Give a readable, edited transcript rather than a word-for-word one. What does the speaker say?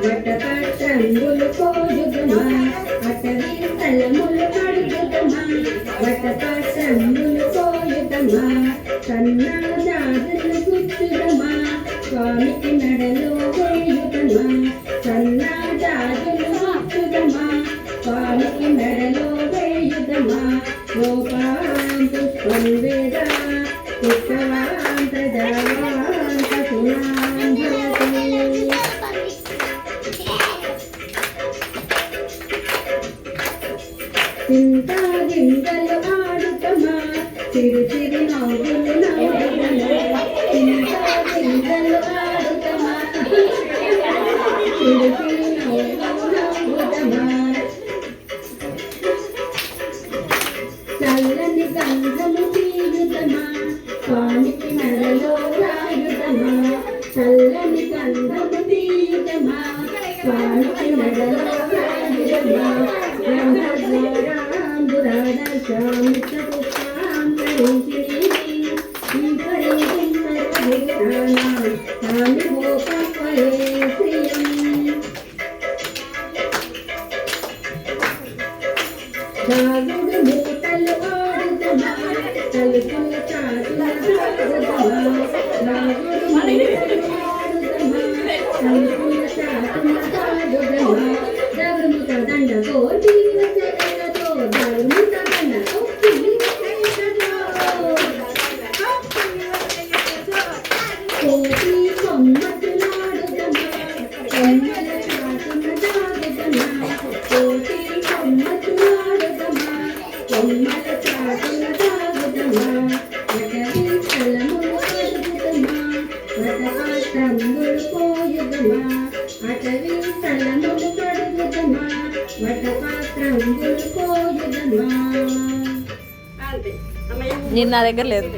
వటపత్రంబులు కోయుదమా అటవీ స్థలములు కడుగుదమా వటపత్రంబులు కోయుదమా సన్నాజాజులు గుచ్చుదమా స్వామికి మెడలో వేయుదమా సన్నాజాజులు గుచ్చుదమా స్వామికి మెడలో వేయుదమా గోపాం పుష్పం వేద పుష్పవాం ప్రజావాం సతునాం భవతి చింతా గింజలు ఆడుతమా చిరు చిరు నవ్వులు నవ్వుతమా చింతా గింజలు ఆడుతమా చిరు చిరు నవ్వులు నవ్వుతమా చల్లని గంధము తీయుదమా స్వామికి మెడలో రాయుదమా చల్లని గంధము తీయుదమా స్వామికి మెడలో రాయుదమా రాగుడు మూటలు ఆడుదమా తలుపుల చాటుల సాగుదమా రాగుడు మూటలు ఆడుదమా తలుపుల చాటుల సాగుదమా దగుముత దండ కోటి వచ్చేదతో దగుముత దండ కోటి కోటి కొమ్మతులాడుదమా కొమ్మల చాటున దాగుదమా కోటి కొమ్మతులాడుదమా కొమ్మల చాటున దాగుదమా అటవీ స్థలములు కడుగుదమా వటపత్రంబులు కోయుదమా అటవీ స్థలములు కడుగుదమా వటపత్రంబులు కోయుదమా. నేను నా దగ్గర లేదు.